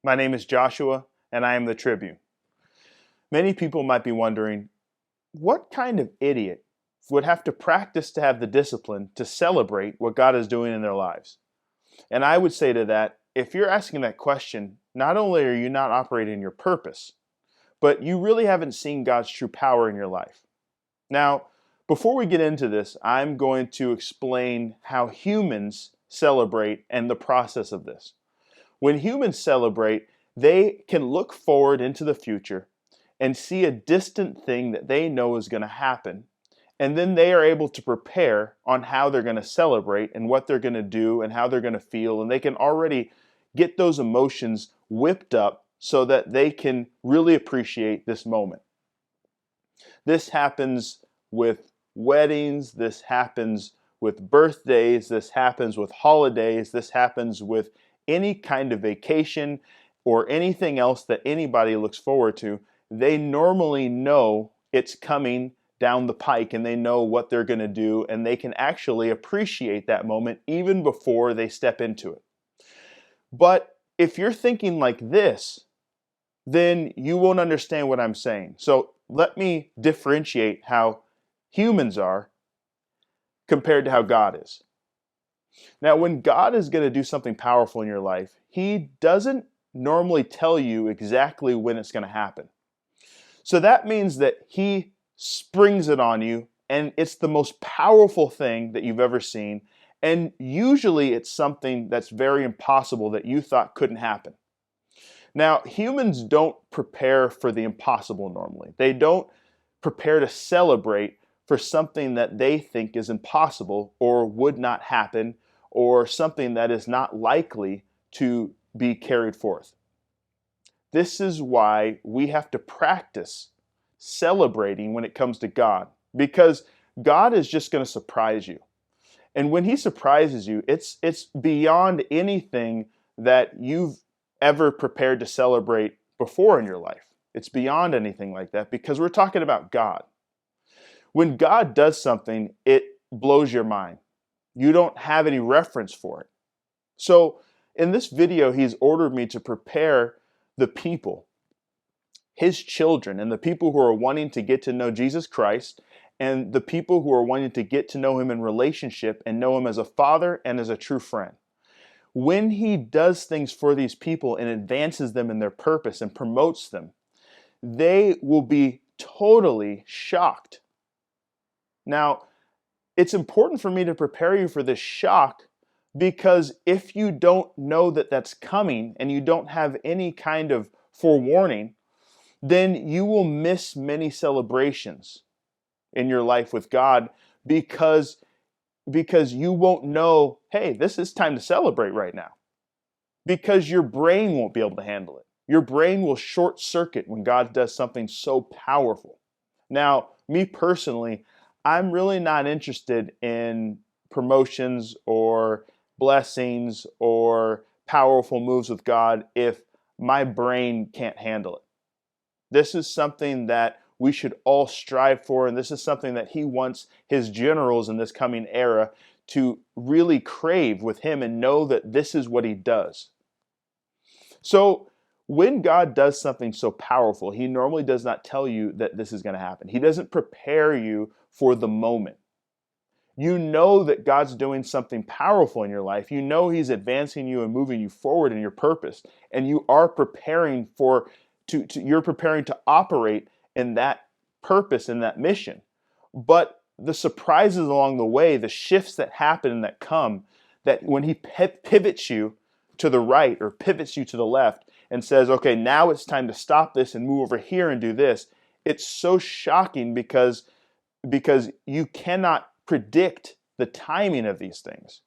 My name is Joshua, and I am the Tribune. Many people might be wondering, what kind of idiot would have to practice to have the discipline to celebrate what God is doing in their lives? And I would say to that, if you're asking that question, not only are you not operating in your purpose, but you really haven't seen God's true power in your life. Now, before we get into this, I'm going to explain how humans celebrate and the process of this. When humans celebrate, they can look forward into the future and see a distant thing that they know is going to happen. And then they are able to prepare on how they're going to celebrate and what they're going to do and how they're going to feel. And they can already get those emotions whipped up so that they can really appreciate this moment. This happens with weddings. This happens with birthdays. This happens with holidays. This happens with any kind of vacation or anything else that anybody looks forward to. They normally know it's coming down the pike and they know what they're going to do, and they can actually appreciate that moment even before they step into it. But if you're thinking like this, then you won't understand what I'm saying. So let me differentiate how humans are compared to how God is. Now, when God is going to do something powerful in your life, He doesn't normally tell you exactly when it's going to happen. So that means that He springs it on you, and it's the most powerful thing that you've ever seen. And usually it's something that's very impossible that you thought couldn't happen. Now, humans don't prepare for the impossible normally. They don't prepare to celebrate for something that they think is impossible or would not happen, or something that is not likely to be carried forth. This is why we have to practice celebrating when it comes to God, because God is just going to surprise you. And when He surprises you, it's beyond anything that you've ever prepared to celebrate before in your life. It's beyond anything like that, because we're talking about God. When God does something, it blows your mind. You don't have any reference for it. So in this video, He's ordered me to prepare the people, His children, and the people who are wanting to get to know Jesus Christ, and the people who are wanting to get to know Him in relationship and know Him as a father and as a true friend. When He does things for these people and advances them in their purpose and promotes them, they will be totally shocked. Now, it's important for me to prepare you for this shock, because if you don't know that that's coming and you don't have any kind of forewarning, then you will miss many celebrations in your life with God, because you won't know, hey, this is time to celebrate right now. Because your brain won't be able to handle it. Your brain will short circuit when God does something so powerful. Now, me personally, I'm really not interested in promotions or blessings or powerful moves with God if my brain can't handle it. This is something that we should all strive for, and this is something that He wants His generals in this coming era to really crave with Him and know that this is what He does. So when God does something so powerful, He normally does not tell you that this is going to happen. He doesn't prepare you for the moment. You know that God's doing something powerful in your life. You know He's advancing you and moving you forward in your purpose, and you are preparing you're preparing to operate in that purpose, in that mission. But the surprises along the way, the shifts that happen and that come, that when He pivots you to the right or pivots you to the left and says, okay, now it's time to stop this and move over here and do this, it's so shocking because you cannot predict the timing of these things.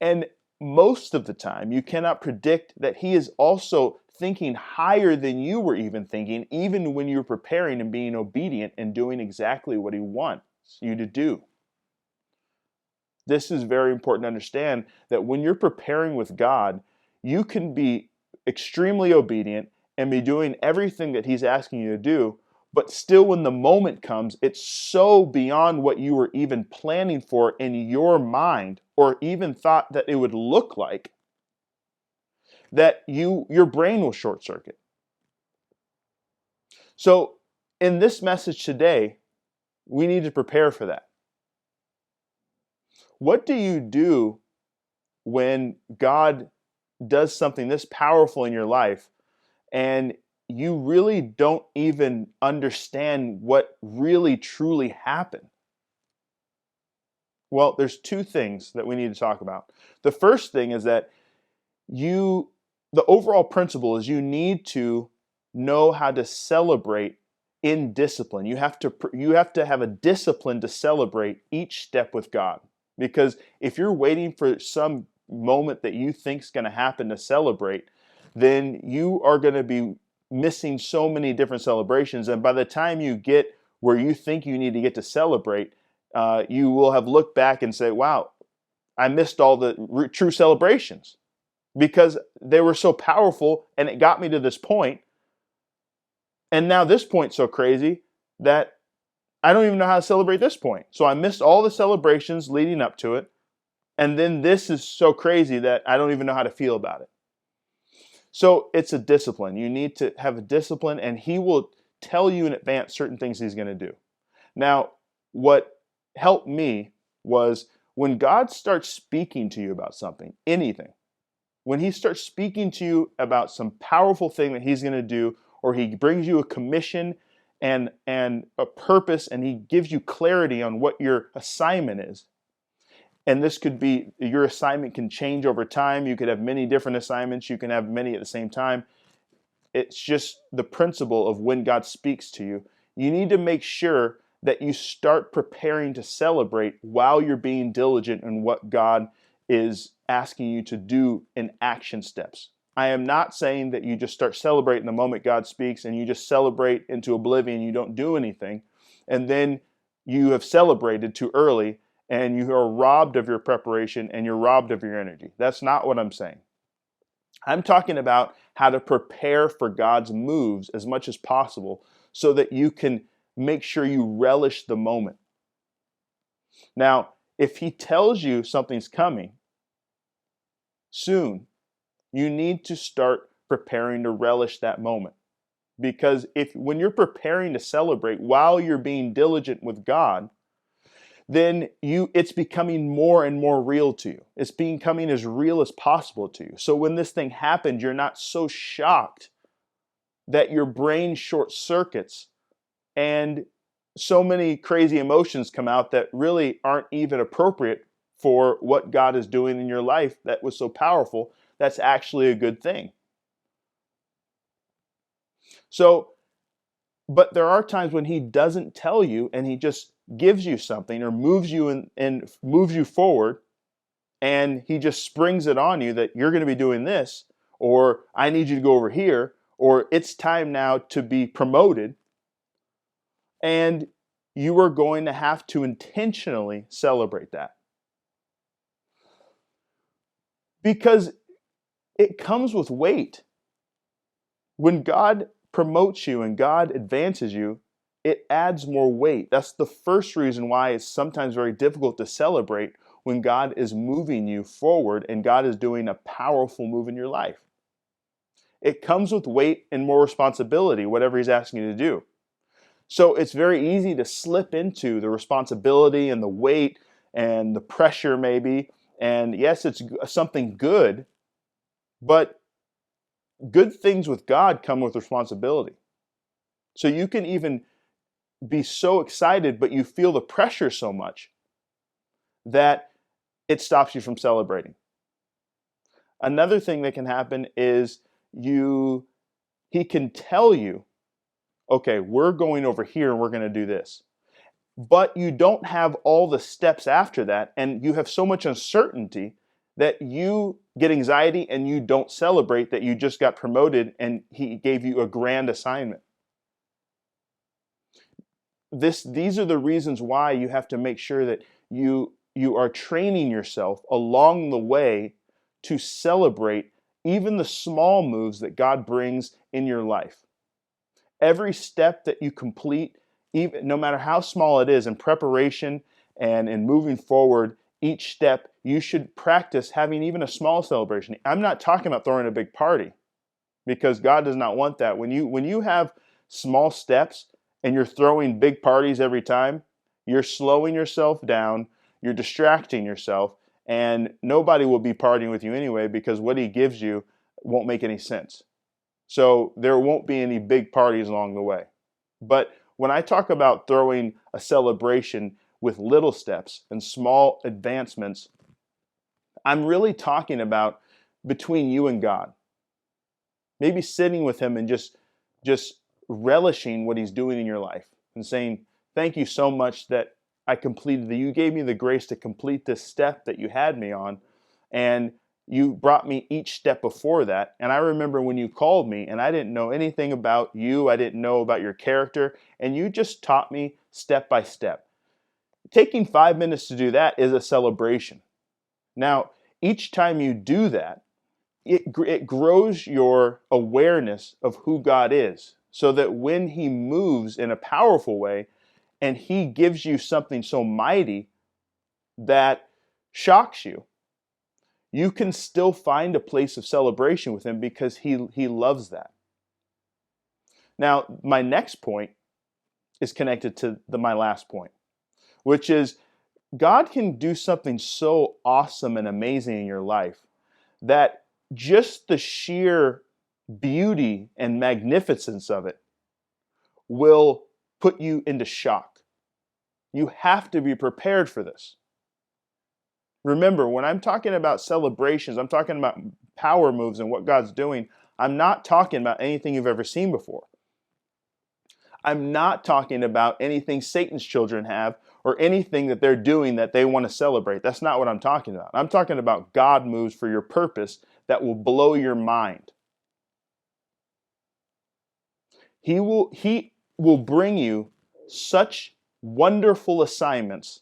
And most of the time, you cannot predict that He is also thinking higher than you were even thinking, even when you're preparing and being obedient and doing exactly what He wants you to do. This is very important to understand, that when you're preparing with God, you can be extremely obedient and be doing everything that He's asking you to do, but still when the moment comes, it's so beyond what you were even planning for in your mind or even thought that it would look like, that your brain will short circuit. So in this message today, we need to prepare for that. What do you do when God does something this powerful in your life and you really don't even understand what really truly happened? Well, there's two things that we need to talk about. The first thing is that the overall principle is you need to know how to celebrate in discipline. You have to have a discipline to celebrate each step with God. Because if you're waiting for some moment that you think is going to happen to celebrate, then you are going to be missing so many different celebrations. And by the time you get where you think you need to get to celebrate, you will have looked back and say, wow, I missed all the true celebrations because they were so powerful and it got me to this point. And now this point's so crazy that I don't even know how to celebrate this point. So I missed all the celebrations leading up to it. And then this is so crazy that I don't even know how to feel about it. So it's a discipline. You need to have a discipline, and He will tell you in advance certain things He's going to do. Now, what helped me was when God starts speaking to you about something, anything, when He starts speaking to you about some powerful thing that He's going to do, or He brings you a commission and a purpose, and He gives you clarity on what your assignment is. And this could be, your assignment can change over time. You could have many different assignments. You can have many at the same time. It's just the principle of when God speaks to you. You need to make sure that you start preparing to celebrate while you're being diligent in what God is asking you to do in action steps. I am not saying that you just start celebrating the moment God speaks and you just celebrate into oblivion, you don't do anything, and then you have celebrated too early and you are robbed of your preparation and you're robbed of your energy. That's not what I'm saying. I'm talking about how to prepare for God's moves as much as possible so that you can make sure you relish the moment. Now, if He tells you something's coming soon, you need to start preparing to relish that moment. Because when you're preparing to celebrate while you're being diligent with God, then it's becoming more and more real to you. It's becoming as real as possible to you. So when this thing happens, you're not so shocked that your brain short circuits and so many crazy emotions come out that really aren't even appropriate for what God is doing in your life that was so powerful. That's actually a good thing. So, but there are times when He doesn't tell you and He just gives you something or moves you and moves you forward, and He just springs it on you that you're going to be doing this, or I need you to go over here, or it's time now to be promoted, and you are going to have to intentionally celebrate that. Because it comes with weight. When God promotes you and God advances you, it adds more weight. That's the first reason why it's sometimes very difficult to celebrate when God is moving you forward and God is doing a powerful move in your life. It comes with weight and more responsibility, whatever He's asking you to do. So it's very easy to slip into the responsibility and the weight and the pressure maybe. And yes, it's something good, but good things with God come with responsibility. So you can even be so excited, but you feel the pressure so much that it stops you from celebrating. Another thing that can happen is He can tell you, okay, we're going over here and we're going to do this. But you don't have all the steps after that, and you have so much uncertainty that you get anxiety and you don't celebrate that you just got promoted and He gave you a grand assignment. These are the reasons why you have to make sure that you are training yourself along the way to celebrate even the small moves that God brings in your life. Every step that you complete, even no matter how small it is, in preparation and in moving forward, each step, you should practice having even a small celebration. I'm not talking about throwing a big party, because God does not want that. When you have small steps and you're throwing big parties every time, you're slowing yourself down, you're distracting yourself, and nobody will be partying with you anyway, because what he gives you won't make any sense. So there won't be any big parties along the way. But when I talk about throwing a celebration with little steps and small advancements, I'm really talking about between you and God. Maybe sitting with him and just relishing what he's doing in your life and saying, thank you so much that you gave me the grace to complete this step that you had me on, and you brought me each step before that. And I remember when you called me and I didn't know anything about you, I didn't know about your character, and you just taught me step by step. Taking 5 minutes to do that is a celebration. Now, each time you do that, it grows your awareness of who God is, so that when he moves in a powerful way and he gives you something so mighty that shocks you, you can still find a place of celebration with him, because he loves that. Now, my next point is connected to my last point, which is God can do something so awesome and amazing in your life that just the sheer beauty and magnificence of it will put you into shock. You have to be prepared for this. Remember, when I'm talking about celebrations, I'm talking about power moves and what God's doing. I'm not talking about anything you've ever seen before. I'm not talking about anything Satan's children have or anything that they're doing that they want to celebrate. That's not what I'm talking about. I'm talking about God moves for your purpose that will blow your mind. He will bring you such wonderful assignments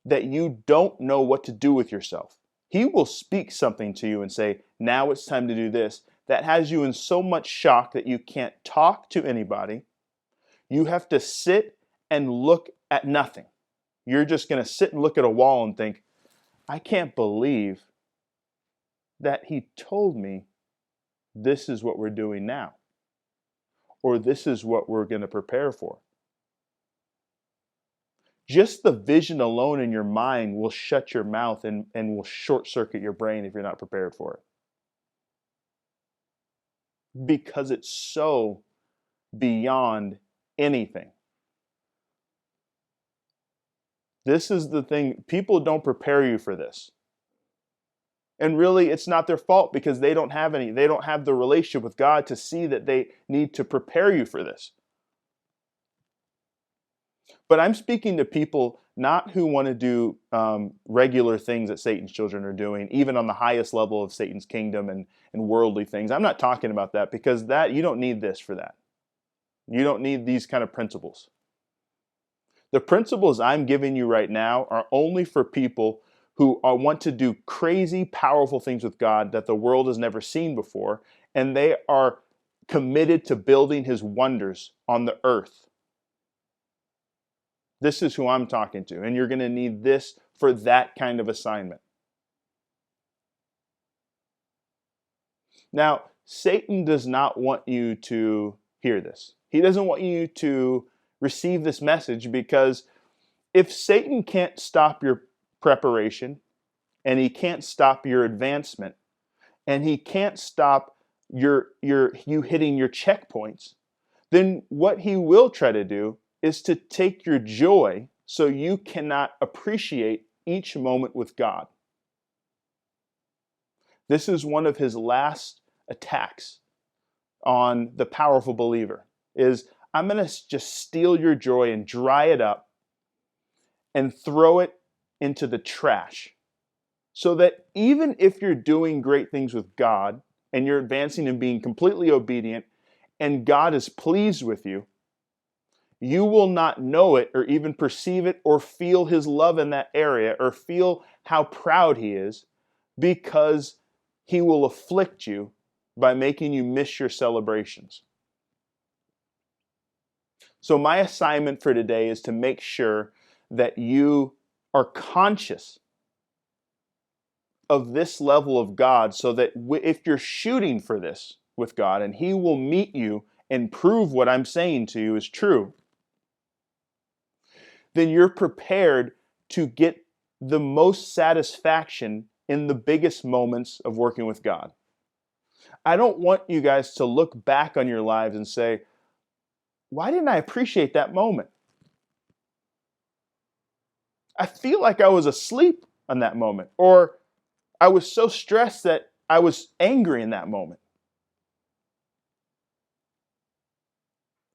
that you don't know what to do with yourself. He will speak something to you and say, now it's time to do this. That has you in so much shock that you can't talk to anybody. You have to sit and look at nothing. You're just going to sit and look at a wall and think, I can't believe that he told me this is what we're doing now, or this is what we're going to prepare for. Just the vision alone in your mind will shut your mouth and will short circuit your brain if you're not prepared for it. Because it's so beyond anything. This is the thing, people don't prepare you for this. And really, it's not their fault, because they don't have the relationship with God to see that they need to prepare you for this. But I'm speaking to people not who want to do regular things that Satan's children are doing, even on the highest level of Satan's kingdom and worldly things. I'm not talking about that, because that you don't need this for that. You don't need these kind of principles. The principles I'm giving you right now are only for people who want to do crazy, powerful things with God that the world has never seen before, and they are committed to building his wonders on the earth. This is who I'm talking to, and you're going to need this for that kind of assignment. Now, Satan does not want you to hear this. He doesn't want you to receive this message, because if Satan can't stop your preparation, and he can't stop your advancement, and he can't stop you hitting your checkpoints, then what he will try to do is to take your joy, so you cannot appreciate each moment with God. This is one of his last attacks on the powerful believer, is I'm going to just steal your joy and dry it up and throw it into the trash, so that even if you're doing great things with God and you're advancing and being completely obedient and God is pleased with you, you will not know it or even perceive it or feel his love in that area or feel how proud he is, because he will afflict you by making you miss your celebrations. So my assignment for today is to make sure that you are conscious of this level of God so that if you're shooting for this with God and He will meet you and prove what I'm saying to you is true, then you're prepared to get the most satisfaction in the biggest moments of working with God. I don't want you guys to look back on your lives and say, why didn't I appreciate that moment? I feel like I was asleep on that moment, or I was so stressed that I was angry in that moment.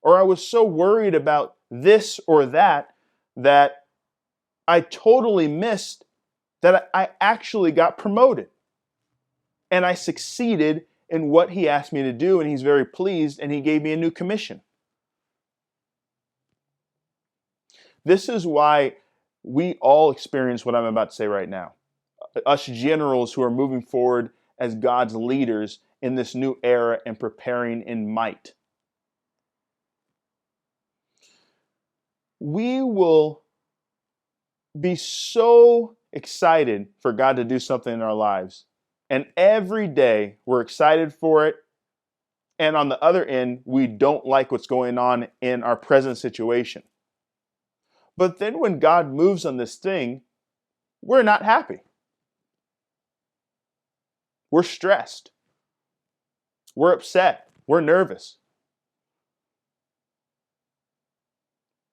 Or I was so worried about this or that that I totally missed that I actually got promoted. And I succeeded in what He asked me to do, and He's very pleased, and He gave me a new commission. This is why we all experience what I'm about to say right now. Us generals who are moving forward as God's leaders in this new era and preparing in might. We will be so excited for God to do something in our lives. And every day we're excited for it. And on the other end, we don't like what's going on in our present situation. But then when God moves on this thing, we're not happy. We're stressed. We're upset. We're nervous.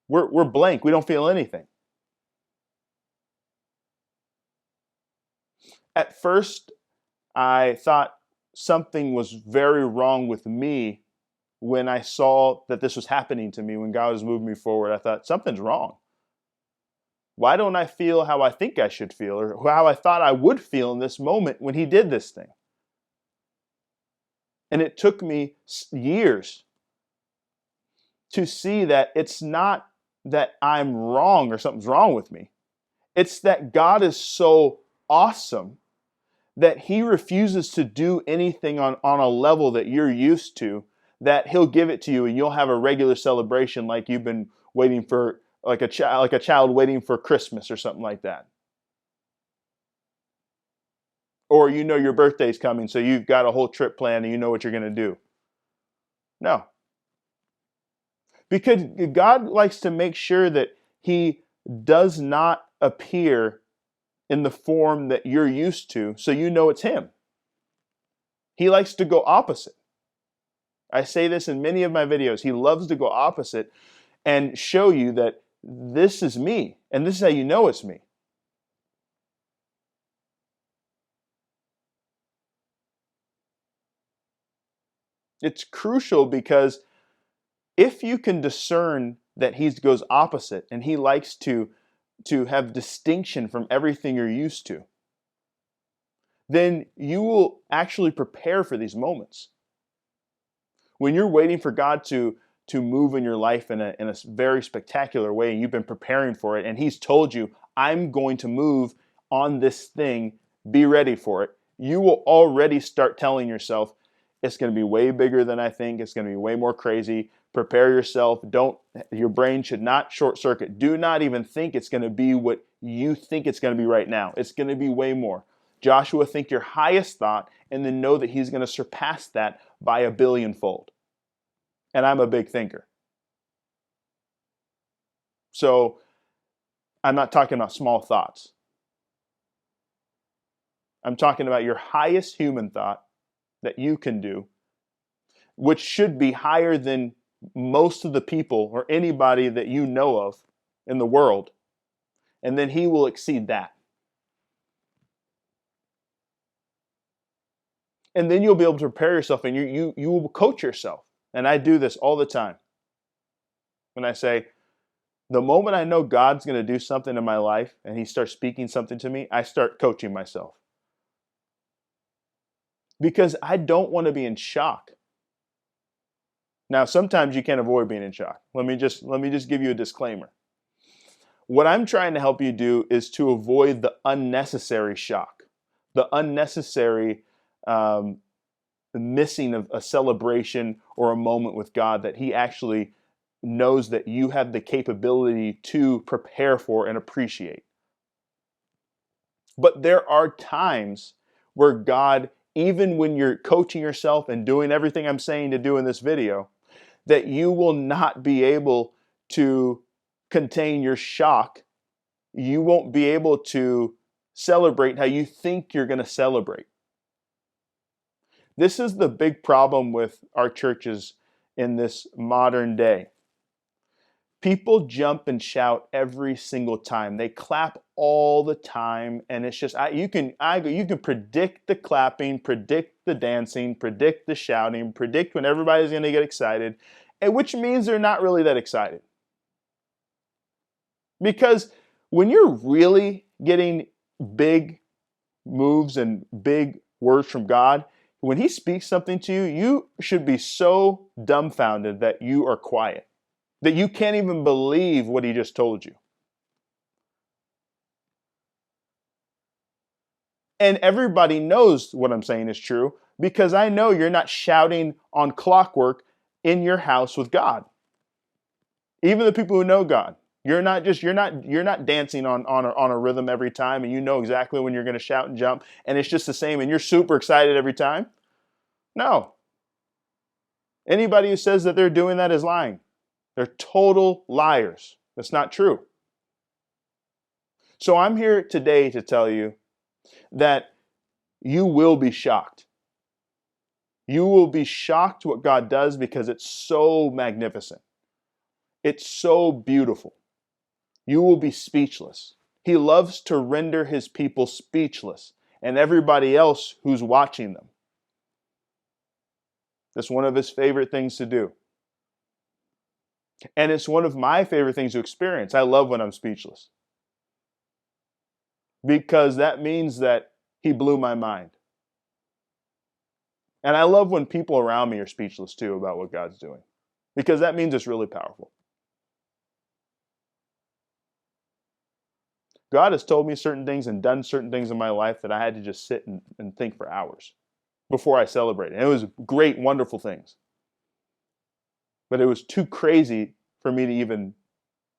We're blank. We don't feel anything. At first, I thought something was very wrong with me when I saw that this was happening to me, when God was moving me forward. I thought, something's wrong. Why don't I feel how I think I should feel, or how I thought I would feel in this moment when He did this thing? And it took me years to see that it's not that I'm wrong or something's wrong with me. It's that God is so awesome that He refuses to do anything on a level that you're used to, that He'll give it to you and you'll have a regular celebration like you've been waiting for, like a child waiting for Christmas or something like that. Or you know your birthday's coming, so you've got a whole trip planned and you know what you're going to do. No. Because God likes to make sure that He does not appear in the form that you're used to, so you know it's Him. He likes to go opposite. I say this in many of my videos. He loves to go opposite and show you that this is me, and this is how you know it's me. It's crucial because if you can discern that He goes opposite and He likes to have distinction from everything you're used to, then you will actually prepare for these moments. When you're waiting for God to move in your life in a very spectacular way, and you've been preparing for it, and He's told you, I'm going to move on this thing, be ready for it, you will already start telling yourself, it's going to be way bigger than I think, it's going to be way more crazy. Prepare yourself. Your brain should not short circuit. Do not even think it's going to be what you think it's going to be right now. It's going to be way more. Joshua, think your highest thought and then know that He's going to surpass that by a billionfold. And I'm a big thinker. So I'm not talking about small thoughts. I'm talking about your highest human thought that you can do, which should be higher than most of the people or anybody that you know of in the world. And then He will exceed that. And then you'll be able to prepare yourself, and you will coach yourself. And I do this all the time. When I say, the moment I know God's going to do something in my life and He starts speaking something to me, I start coaching myself. Because I don't want to be in shock. Now, sometimes you can't avoid being in shock. Let me just give you a disclaimer. What I'm trying to help you do is to avoid the unnecessary shock, the unnecessary missing of a celebration or a moment with God that He actually knows that you have the capability to prepare for and appreciate. But there are times where God, even when you're coaching yourself and doing everything I'm saying to do in this video, that you will not be able to contain your shock. You won't be able to celebrate how you think you're going to celebrate. This is the big problem with our churches in this modern day. People jump and shout every single time. They clap all the time, and it's just you can predict the clapping, predict the dancing, predict the shouting, predict when everybody's going to get excited, and which means they're not really that excited. Because when you're really getting big moves and big words from God, when He speaks something to you, you should be so dumbfounded that you are quiet, that you can't even believe what He just told you. And everybody knows what I'm saying is true, because I know you're not shouting on clockwork in your house with God. Even the people who know God. You're not dancing on a rhythm every time, and you know exactly when you're going to shout and jump, and it's just the same, and you're super excited every time. No. Anybody who says that they're doing that is lying. They're total liars. That's not true. So I'm here today to tell you that you will be shocked. You will be shocked what God does, because it's so magnificent. It's so beautiful. You will be speechless. He loves to render His people speechless, and everybody else who's watching them. That's one of His favorite things to do. And it's one of my favorite things to experience. I love when I'm speechless, because that means that He blew my mind. And I love when people around me are speechless too about what God's doing, because that means it's really powerful. God has told me certain things and done certain things in my life that I had to just sit and think for hours before I celebrated. And it was great, wonderful things. But it was too crazy for me to even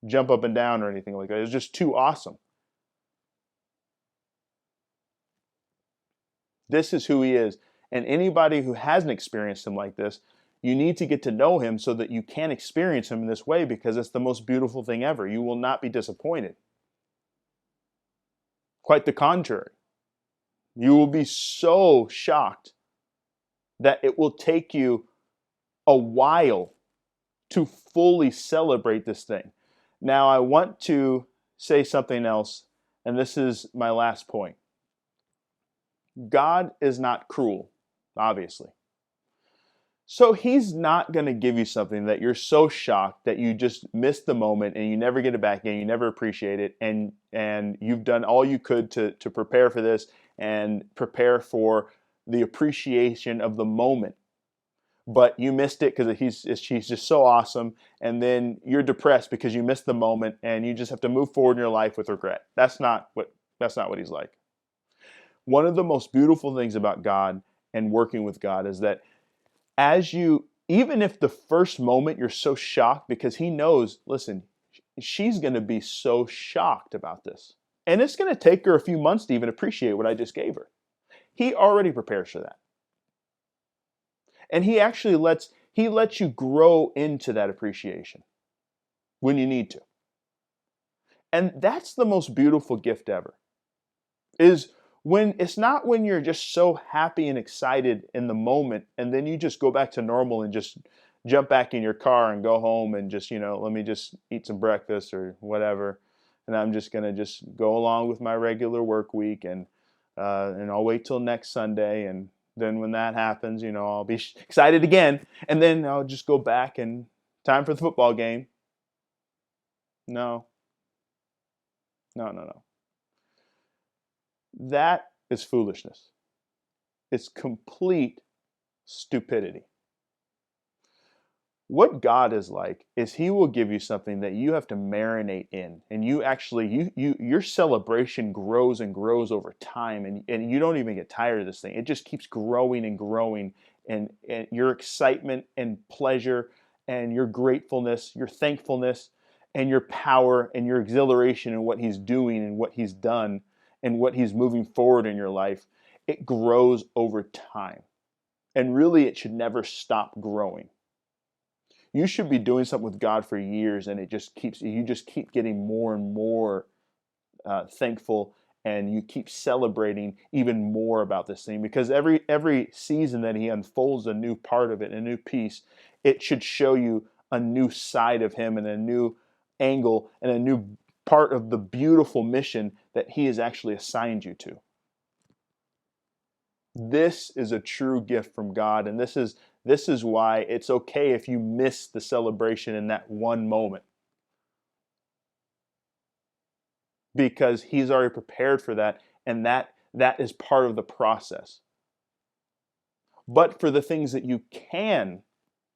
jump up and down or anything like that. It was just too awesome. This is who He is. And anybody who hasn't experienced Him like this, you need to get to know Him so that you can experience Him in this way, because it's the most beautiful thing ever. You will not be disappointed. Quite the contrary. You will be so shocked that it will take you a while to fully celebrate this thing. Now, I want to say something else, and this is my last point. God is not cruel, obviously. So He's not going to give you something that you're so shocked that you just miss the moment and you never get it back and you never appreciate it, and you've done all you could to prepare for this and prepare for the appreciation of the moment. But you missed it because she's just so awesome, and then you're depressed because you missed the moment, and you just have to move forward in your life with regret. That's not what He's like. One of the most beautiful things about God and working with God is that even if the first moment you're so shocked, because He knows, listen, she's going to be so shocked about this. And it's going to take her a few months to even appreciate what I just gave her. He already prepares for that. And He actually lets you grow into that appreciation when you need to. And that's the most beautiful gift ever. It's not when you're just so happy and excited in the moment, and then you just go back to normal and just jump back in your car and go home and just, let me just eat some breakfast or whatever, and I'm just going to just go along with my regular work week, and I'll wait till next Sunday, and then when that happens, I'll be excited again, and then I'll just go back and time for the football game. No. That is foolishness. It's complete stupidity. What God is like is He will give you something that you have to marinate in, and your celebration grows and grows over time, and you don't even get tired of this thing. It just keeps growing and growing, and your excitement and pleasure and your gratefulness, your thankfulness, and your power and your exhilaration in what He's doing and what He's done and what he's moving forward in your life, it grows over time. And really, it should never stop growing. You should be doing something with God for years, and you just keep getting more and more thankful, and you keep celebrating even more about this thing, because every season that he unfolds a new part of it, a new piece, it should show you a new side of him and a new angle and a new part of the beautiful mission that he has actually assigned you to. This is a true gift from God, and this is why it's okay if you miss the celebration in that one moment, because he's already prepared for that, and that is part of the process. But for the things that you can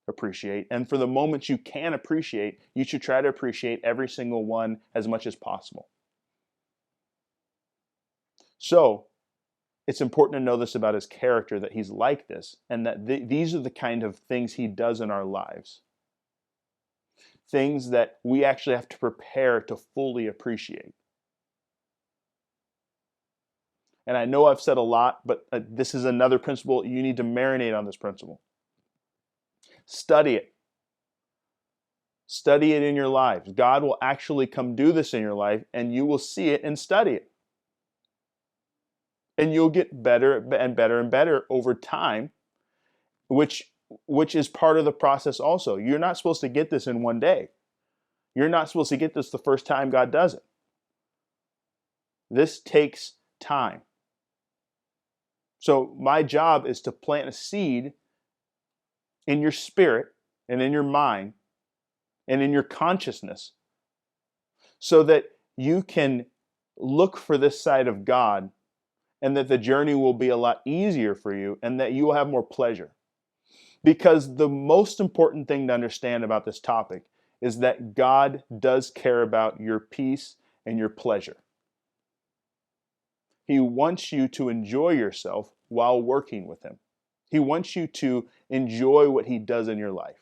appreciate, and for the moments you can appreciate, you should try to appreciate every single one as much as possible. So it's important to know this about his character, that he's like this, and that these are the kind of things he does in our lives. Things that we actually have to prepare to fully appreciate. And I know I've said a lot, but this is another principle. You need to marinate on this principle. Study it. Study it in your lives. God will actually come do this in your life, and you will see it and study it. And you'll get better and better and better over time, which is part of the process also. You're not supposed to get this in one day. You're not supposed to get this the first time God does it. This takes time. So my job is to plant a seed in your spirit and in your mind and in your consciousness, so that you can look for this side of God, and that the journey will be a lot easier for you, and that you will have more pleasure. Because the most important thing to understand about this topic is that God does care about your peace and your pleasure. He wants you to enjoy yourself while working with him. He wants you to enjoy what he does in your life.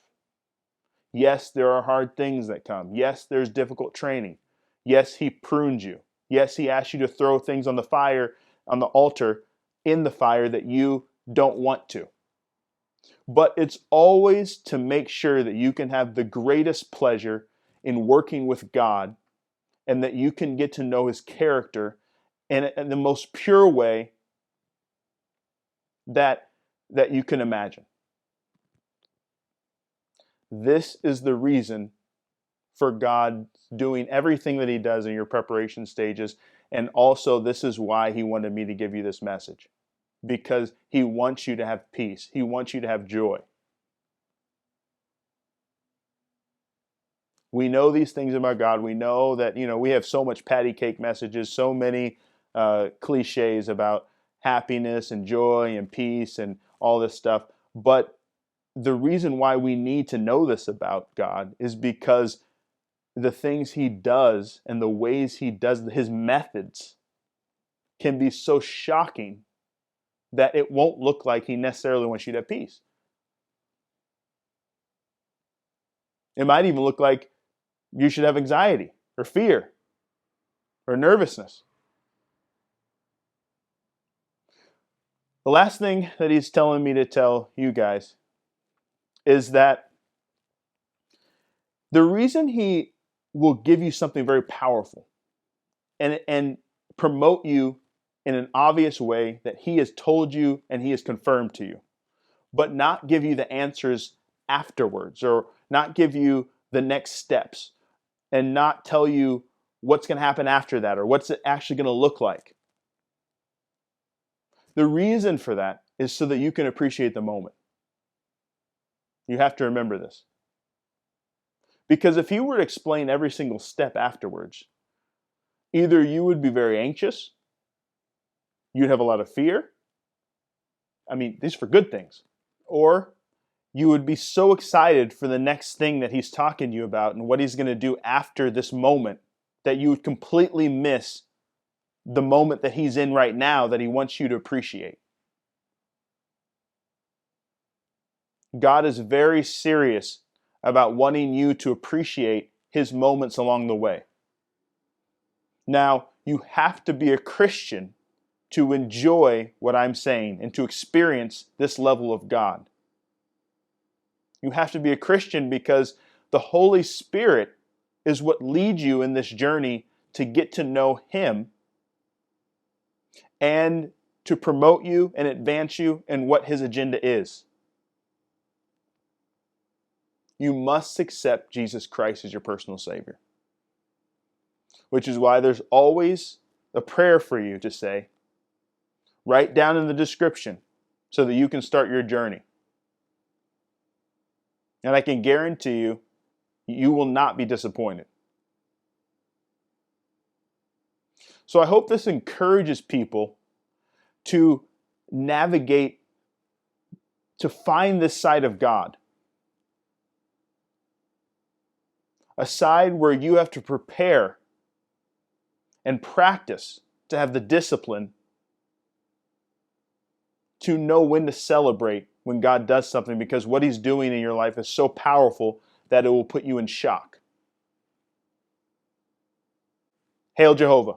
Yes, there are hard things that come. Yes, there's difficult training. Yes, he prunes you. Yes, he asks you to throw things on the fire, on the altar, in the fire that you don't want to. But it's always to make sure that you can have the greatest pleasure in working with God, and that you can get to know his character in the most pure way that you can imagine. This is the reason for God doing everything that he does in your preparation stages. And also, this is why he wanted me to give you this message. Because he wants you to have peace. He wants you to have joy. We know these things about God. We know that, we have so much patty cake messages, so many cliches about happiness and joy and peace and all this stuff. But the reason why we need to know this about God is because the things he does and the ways he does, his methods, can be so shocking that it won't look like he necessarily wants you to have peace. It might even look like you should have anxiety or fear or nervousness. The last thing that he's telling me to tell you guys is that the reason he will give you something very powerful and promote you in an obvious way that he has told you and he has confirmed to you, but not give you the answers afterwards, or not give you the next steps, and not tell you what's going to happen after that, or what's it actually going to look like. The reason for that is so that you can appreciate the moment. You have to remember this. Because if he were to explain every single step afterwards, either you would be very anxious, you'd have a lot of fear. These are for good things. Or you would be so excited for the next thing that he's talking to you about and what he's going to do after this moment that you would completely miss the moment that he's in right now that he wants you to appreciate. God is very serious about wanting you to appreciate his moments along the way. Now, You have to be a Christian to enjoy what I'm saying and to experience this level of God. You have to be a Christian because the Holy Spirit is what leads you in this journey to get to know Him and to promote you and advance you in what His agenda is. You must accept Jesus Christ as your personal Savior. Which is why there's always a prayer for you to say, write down in the description so that you can start your journey. And I can guarantee you, you will not be disappointed. So I hope this encourages people to navigate, to find this side of God. A side where you have to prepare and practice to have the discipline to know when to celebrate when God does something, because what He's doing in your life is so powerful that it will put you in shock. Hail Jehovah.